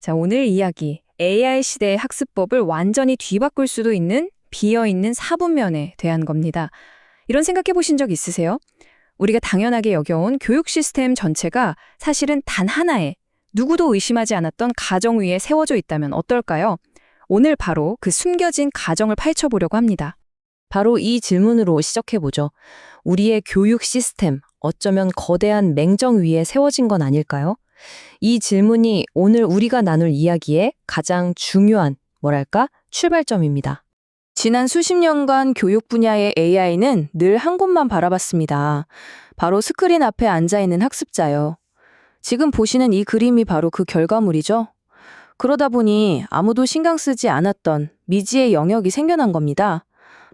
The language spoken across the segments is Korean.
자, 오늘 이야기 AI 시대의 학습법을 완전히 뒤바꿀 수도 있는 비어있는 사분면에 대한 겁니다. 이런 생각해 보신 적 있으세요? 우리가 당연하게 여겨온 교육 시스템 전체가 사실은 단 하나의 누구도 의심하지 않았던 가정 위에 세워져 있다면 어떨까요? 오늘 바로 그 숨겨진 가정을 파헤쳐보려고 합니다. 바로 이 질문으로 시작해보죠. 우리의 교육 시스템, 어쩌면 거대한 맹정 위에 세워진 건 아닐까요? 이 질문이 오늘 우리가 나눌 이야기의 가장 중요한, 출발점입니다. 지난 수십 년간 교육 분야의 AI는 늘 한 곳만 바라봤습니다. 바로 스크린 앞에 앉아있는 학습자요. 지금 보시는 이 그림이 바로 그 결과물이죠. 그러다 보니 아무도 신경 쓰지 않았던 미지의 영역이 생겨난 겁니다.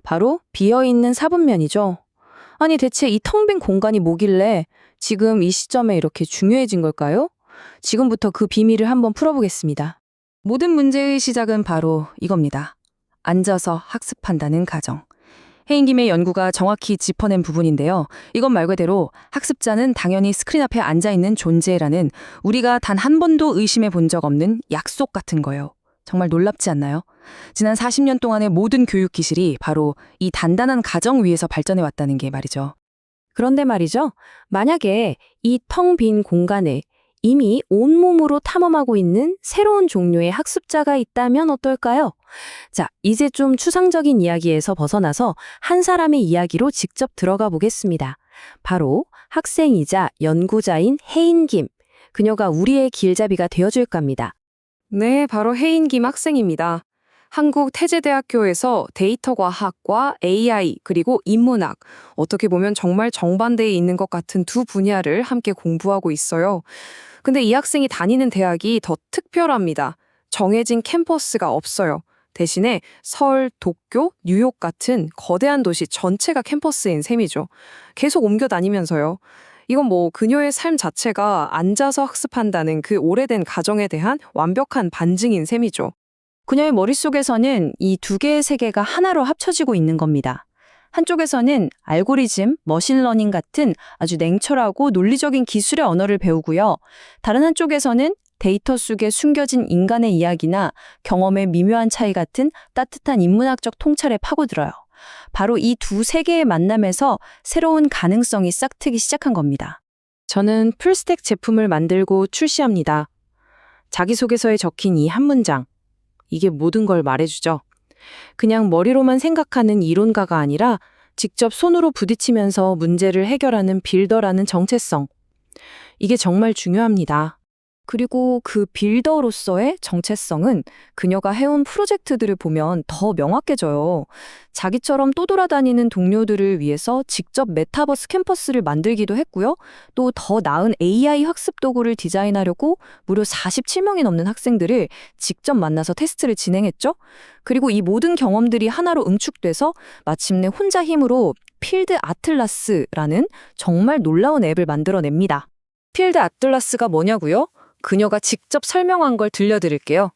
바로 비어있는 사분면이죠. 아니 대체 이 텅 빈 공간이 뭐길래 지금 이 시점에 이렇게 중요해진 걸까요? 지금부터 그 비밀을 한번 풀어보겠습니다. 모든 문제의 시작은 바로 이겁니다. 앉아서 학습한다는 가정. 헤인김의 연구가 정확히 짚어낸 부분인데요. 이건 말 그대로 학습자는 당연히 스크린 앞에 앉아있는 존재라는 우리가 단 한 번도 의심해 본 적 없는 약속 같은 거예요. 정말 놀랍지 않나요? 지난 40년 동안의 모든 교육 기술이 바로 이 단단한 가정 위에서 발전해 왔다는 게 말이죠. 그런데 말이죠. 만약에 이 텅 빈 공간에 이미 온몸으로 탐험하고 있는 새로운 종류의 학습자가 있다면 어떨까요? 자, 이제 좀 추상적인 이야기에서 벗어나서 한 사람의 이야기로 직접 들어가 보겠습니다. 바로 학생이자 연구자인 해인김. 그녀가 우리의 길잡이가 되어줄 겁니다. 네, 바로 해인김 학생입니다. 한국 태제대학교에서 데이터 과학과 AI 그리고 인문학, 어떻게 보면 정말 정반대에 있는 것 같은 두 분야를 함께 공부하고 있어요. 근데 이 학생이 다니는 대학이 더 특별합니다. 정해진 캠퍼스가 없어요. 대신에 서울, 도쿄, 뉴욕 같은 거대한 도시 전체가 캠퍼스인 셈이죠. 계속 옮겨 다니면서요. 이건 그녀의 삶 자체가 앉아서 학습한다는 그 오래된 가정에 대한 완벽한 반증인 셈이죠. 그녀의 머릿속에서는 이 두 개의 세계가 하나로 합쳐지고 있는 겁니다. 한쪽에서는 알고리즘, 머신러닝 같은 아주 냉철하고 논리적인 기술의 언어를 배우고요. 다른 한쪽에서는 데이터 속에 숨겨진 인간의 이야기나 경험의 미묘한 차이 같은 따뜻한 인문학적 통찰에 파고들어요. 바로 이 두 세계의 만남에서 새로운 가능성이 싹트기 시작한 겁니다. 저는 풀스택 제품을 만들고 출시합니다. 자기소개서에 적힌 이 한 문장. 이게 모든 걸 말해주죠. 그냥 머리로만 생각하는 이론가가 아니라 직접 손으로 부딪히면서 문제를 해결하는 빌더라는 정체성. 이게 정말 중요합니다. 그리고 그 빌더로서의 정체성은 그녀가 해온 프로젝트들을 보면 더 명확해져요. 자기처럼 떠돌아다니는 동료들을 위해서 직접 메타버스 캠퍼스를 만들기도 했고요. 또 더 나은 AI 학습 도구를 디자인하려고 무려 47명이 넘는 학생들을 직접 만나서 테스트를 진행했죠. 그리고 이 모든 경험들이 하나로 응축돼서 마침내 혼자 힘으로 필드 아틀라스라는 정말 놀라운 앱을 만들어냅니다. 필드 아틀라스가 뭐냐고요? 그녀가 직접 설명한 걸 들려드릴게요.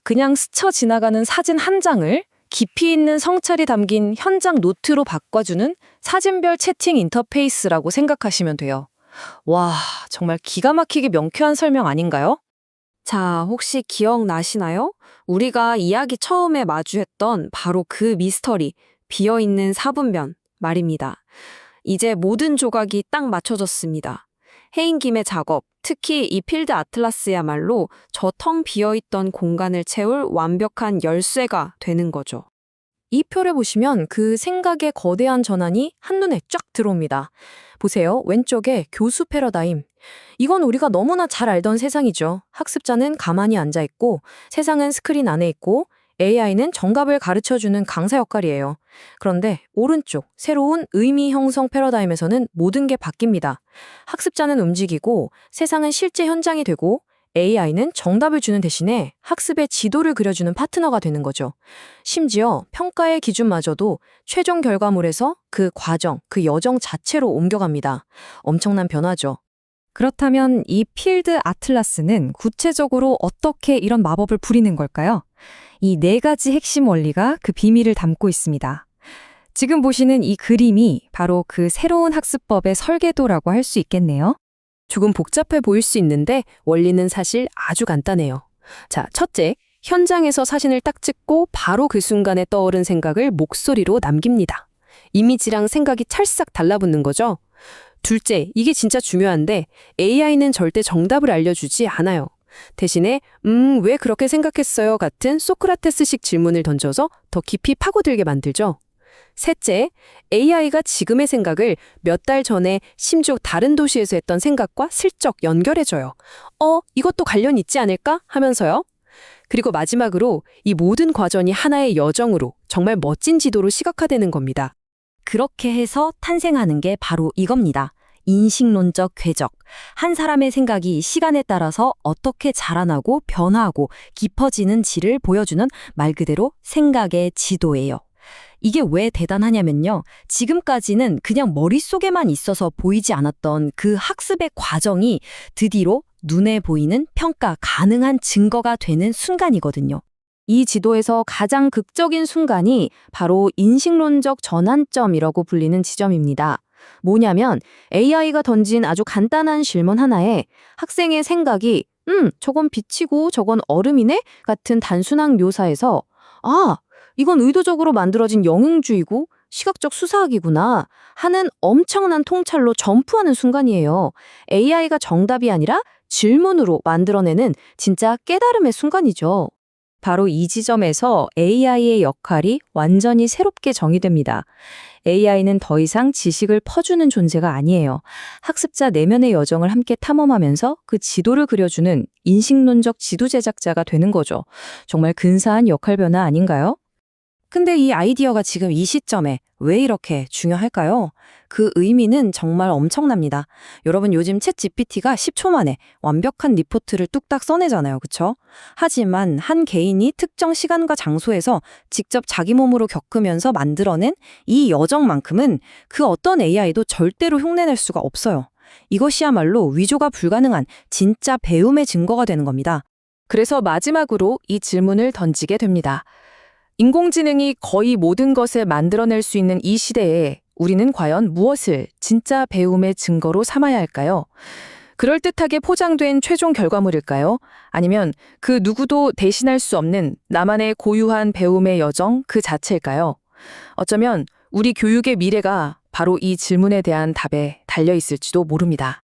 그냥 스쳐 지나가는 사진 한 장을 깊이 있는 성찰이 담긴 현장 노트로 바꿔주는 사진별 채팅 인터페이스라고 생각하시면 돼요. 와, 정말 기가 막히게 명쾌한 설명 아닌가요? 자, 혹시 기억나시나요? 우리가 이야기 처음에 마주했던 바로 그 미스터리, 비어있는 사분면 말입니다. 이제 모든 조각이 딱 맞춰졌습니다. 해인김의 작업, 특히 이 필드 아틀라스야말로 저 텅 비어있던 공간을 채울 완벽한 열쇠가 되는 거죠. 이 표를 보시면 그 생각의 거대한 전환이 한눈에 쫙 들어옵니다. 보세요. 왼쪽에 교수 패러다임. 이건 우리가 너무나 잘 알던 세상이죠. 학습자는 가만히 앉아있고 세상은 스크린 안에 있고 AI는 정답을 가르쳐주는 강사 역할이에요. 그런데 오른쪽 새로운 의미 형성 패러다임에서는 모든 게 바뀝니다. 학습자는 움직이고 세상은 실제 현장이 되고 AI는 정답을 주는 대신에 학습의 지도를 그려주는 파트너가 되는 거죠. 심지어 평가의 기준마저도 최종 결과물에서 그 과정, 그 여정 자체로 옮겨갑니다. 엄청난 변화죠. 그렇다면 이 필드 아틀라스는 구체적으로 어떻게 이런 마법을 부리는 걸까요? 이 네 가지 핵심 원리가 그 비밀을 담고 있습니다. 지금 보시는 이 그림이 바로 그 새로운 학습법의 설계도라고 할 수 있겠네요. 조금 복잡해 보일 수 있는데 원리는 사실 아주 간단해요. 자, 첫째, 현장에서 사진을 딱 찍고 바로 그 순간에 떠오른 생각을 목소리로 남깁니다. 이미지랑 생각이 찰싹 달라붙는 거죠. 둘째, 이게 진짜 중요한데 AI는 절대 정답을 알려주지 않아요. 대신에 왜 그렇게 생각했어요? 같은 소크라테스식 질문을 던져서 더 깊이 파고들게 만들죠. 셋째, AI가 지금의 생각을 몇 달 전에 심지어 다른 도시에서 했던 생각과 슬쩍 연결해줘요. 이것도 관련 있지 않을까? 하면서요. 그리고 마지막으로 이 모든 과정이 하나의 여정으로 정말 멋진 지도로 시각화되는 겁니다. 그렇게 해서 탄생하는 게 바로 이겁니다. 인식론적 궤적. 한 사람의 생각이 시간에 따라서 어떻게 자라나고 변화하고 깊어지는지를 보여주는 말 그대로 생각의 지도예요. 이게 왜 대단하냐면요. 지금까지는 그냥 머릿속에만 있어서 보이지 않았던 그 학습의 과정이 드디어 눈에 보이는 평가 가능한 증거가 되는 순간이거든요. 이 지도에서 가장 극적인 순간이 바로 인식론적 전환점이라고 불리는 지점입니다. 뭐냐면 AI가 던진 아주 간단한 질문 하나에 학생의 생각이 저건 빛이고 저건 얼음이네? 같은 단순한 묘사에서 이건 의도적으로 만들어진 영웅주의고 시각적 수사학이구나 하는 엄청난 통찰로 점프하는 순간이에요. AI가 정답이 아니라 질문으로 만들어내는 진짜 깨달음의 순간이죠. 바로 이 지점에서 AI의 역할이 완전히 새롭게 정의됩니다. AI는 더 이상 지식을 퍼주는 존재가 아니에요. 학습자 내면의 여정을 함께 탐험하면서 그 지도를 그려주는 인식론적 지도 제작자가 되는 거죠. 정말 근사한 역할 변화 아닌가요? 근데 이 아이디어가 지금 이 시점에 왜 이렇게 중요할까요? 그 의미는 정말 엄청납니다. 여러분 요즘 챗 GPT가 10초 만에 완벽한 리포트를 뚝딱 써내잖아요. 그쵸? 하지만 한 개인이 특정 시간과 장소에서 직접 자기 몸으로 겪으면서 만들어낸 이 여정만큼은 그 어떤 AI도 절대로 흉내낼 수가 없어요. 이것이야말로 위조가 불가능한 진짜 배움의 증거가 되는 겁니다. 그래서 마지막으로 이 질문을 던지게 됩니다. 인공지능이 거의 모든 것을 만들어낼 수 있는 이 시대에 우리는 과연 무엇을 진짜 배움의 증거로 삼아야 할까요? 그럴듯하게 포장된 최종 결과물일까요? 아니면 그 누구도 대신할 수 없는 나만의 고유한 배움의 여정 그 자체일까요? 어쩌면 우리 교육의 미래가 바로 이 질문에 대한 답에 달려 있을지도 모릅니다.